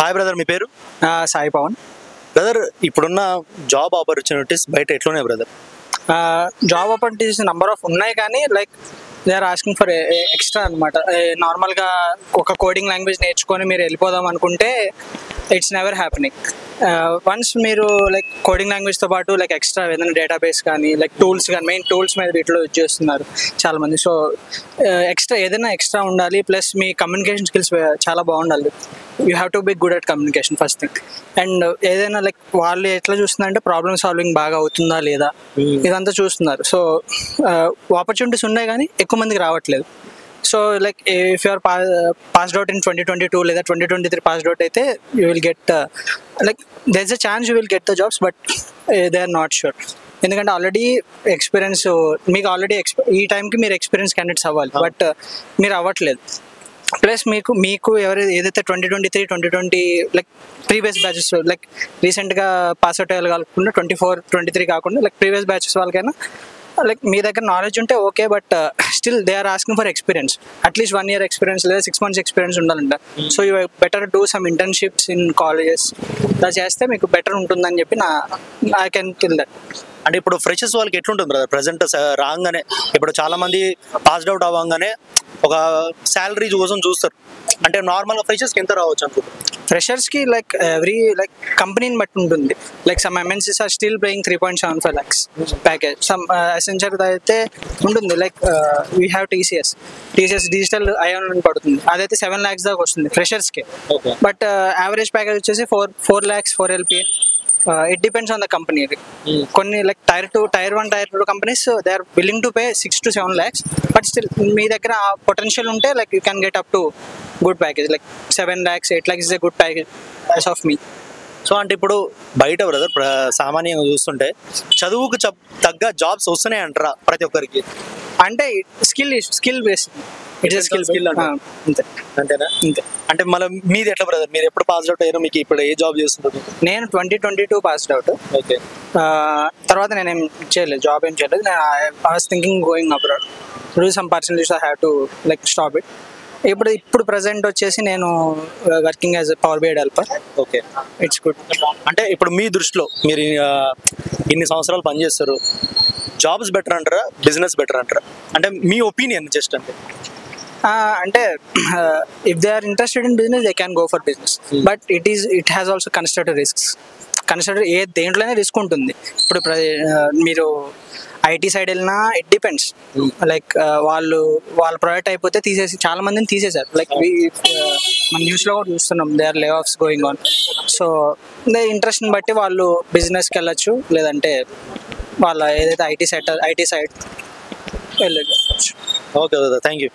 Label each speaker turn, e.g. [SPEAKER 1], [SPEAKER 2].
[SPEAKER 1] Hi brother, మీ పేరు?
[SPEAKER 2] Sai Pavan.
[SPEAKER 1] Brother, ఇప్పుడున్న జాబ్ ఆపర్చునిటీస్ బయట ఎట్లున్నాయి brother?
[SPEAKER 2] Job opportunities number of ఉన్నాయి, కానీ like they are asking for extra అనమాట. నార్మల్గా ఒక కోడింగ్ లాంగ్వేజ్ నేర్చుకొని మీరు వెళ్ళిపోదాం అనుకుంటే ఇట్స్ నెవర్ హ్యాపెనింగ్. వన్స్ మీరు లైక్ కోడింగ్ లాంగ్వేజ్తో పాటు లైక్ ఎక్స్ట్రా ఏదైనా డేటాబేస్ కానీ లైక్ టూల్స్ కానీ, మెయిన్ టూల్స్ మీద వీటిలో యూజ్ చేస్తున్నారు చాలామంది. సో ఎక్స్ట్రా ఏదైనా ఎక్స్ట్రా ఉండాలి, ప్లస్ మీ కమ్యూనికేషన్ స్కిల్స్ చాలా బాగుండాలి. You have to be good at communication first thing. And ఏదైనా లైక్ వాళ్ళు ఎట్లా చూస్తున్నారంటే ప్రాబ్లమ్ సాల్వింగ్ బాగా అవుతుందా లేదా ఇదంతా చూస్తున్నారు. సో ఆపర్చునిటీస్ ఉన్నాయి, కానీ ఎక్కువ మందికి రావట్లేదు. So like if you're passed out in 2022 లేదా 2023 పాస్డ్ అవుట్ అయితే you will get like there is a chance you will get the jobs, but they are not sure. ఎందుకంటే ఆల్రెడీ ఎక్స్పీరియన్స్ మీకు ఈ టైంకి మీరు ఎక్స్పీరియన్స్ క్యాండిడేట్స్ అవ్వాలి, but మీరు అవ్వట్లేదు. ప్లస్ మీకు ఏదైతే 2023, 2020 లైక్ ప్రీవియస్ బ్యాచెస్ లైక్ రీసెంట్గా పాస్ అవుట్ అయ్యాలి కాకుండా 24, 23 కాకుండా లైక్ ప్రీవియస్ బ్యాచెస్ వాళ్ళకైనా లైక్ మీ దగ్గర నాలెడ్జ్ ఉంటే okay, but still they are asking for experience. At least 1 year experience లేదా 6 months ఎక్స్పీరియన్స్ ఉండాలంట. So you better do some internships in colleges. అలా చేస్తే మీకు బెటర్ ఉంటుందని చెప్పి ఐ కెన్ టిల్ దట్.
[SPEAKER 1] అంటే ఇప్పుడు ఫ్రెషర్స్ వాళ్ళకి ఎట్లుంటుంది బ్రదర్? ప్రజెంట్ రాగానే ఇప్పుడు చాలా మంది పాస్డ్ అవుట్ అవ్వగానే ఒక శాలరీ కోసం చూస్తారు. అంటే నార్మల్గా ఫ్రెషర్స్కి ఎంత రావచ్చు అనుకుంటారు?
[SPEAKER 2] ఫ్రెషర్స్కి లైక్ లైక్ కంపెనీని బట్టి ఉంటుంది. Like some MNCs are still paying 3.75 lakhs package. Some Accenture అయితే ఉంటుంది like we have TCS digital ion పడుతుంది, అదైతే 7 lakhs దాకా వస్తుంది ఫ్రెషర్స్కి. బట్ యావరేజ్ ప్యాకేజ్ వచ్చేసి 4 lakhs 4 LPA. It depends on the company. కొన్ని like Tier 2, Tier 1, Tier 2 companies they are willing to pay 6 to 7 lakhs. But still మీ దగ్గర potential ఉంటే like you can get up to good package. Like 7 lakhs 8 lakhs is a good package as of me.
[SPEAKER 1] So అంటే ఇప్పుడు బయట brother సామాన్యంగా చూస్తుంటే చదువుకు తగ్గ జాబ్స్ వస్తున్నాయి అంటారా ప్రతి ఒక్కరికి?
[SPEAKER 2] అంటే స్కిల్ బేస్డ్.
[SPEAKER 1] అంతే అంతేనా? అంతే. అంటే మళ్ళీ మీది ఎట్లా బ్రదర్? మీరు ఎప్పుడు పాస్ అవుట్ అయ్యారో, మీకు ఇప్పుడు ఏ జాబ్ చేస్తున్నారు?
[SPEAKER 2] నేను 2022 పాస్డ్ అవుట్.
[SPEAKER 1] ఓకే.
[SPEAKER 2] తర్వాత నేనేం చేయలేదు, జాబ్ ఏం చేయలేదు. I was thinking going abroad. Do some personal I have to like stop it. ఇప్పుడు ప్రజెంట్ వచ్చేసి నేను working as Power BI developer.
[SPEAKER 1] Okay,
[SPEAKER 2] it's good.
[SPEAKER 1] అంటే ఇప్పుడు మీ దృష్టిలో మీరు ఇన్ని సంవత్సరాలు పనిచేస్తారు, జాబ్స్ బెటర్ అంటారా, బిజినెస్ బెటర్ అంటారా? అంటే మీ ఒపీనియన్ జస్ట్ అంటే.
[SPEAKER 2] అంటే if they are interested in business they can go for business, but it has also considered risks. దేంట్లోనే రిస్క్ ఉంటుంది. ఇప్పుడు మీరు IT సైడ్ వెళ్ళినా ఇట్ డిపెండ్స్. లైక్ వాళ్ళ ప్రోడక్ట్ అయిపోతే చాలా మందిని తీసేశారు. లైక్ మన న్యూస్లో కూడా చూస్తున్నాం, దే ఆర్ లే ఆఫ్స్ గోయింగ్ ఆన్. సో ఇంట్రెస్ట్ని బట్టి వాళ్ళు బిజినెస్కి వెళ్ళచ్చు, లేదంటే వాళ్ళ ఏదైతే IT సైడ్ వెళ్ళచ్చు.
[SPEAKER 1] Okay, thank you.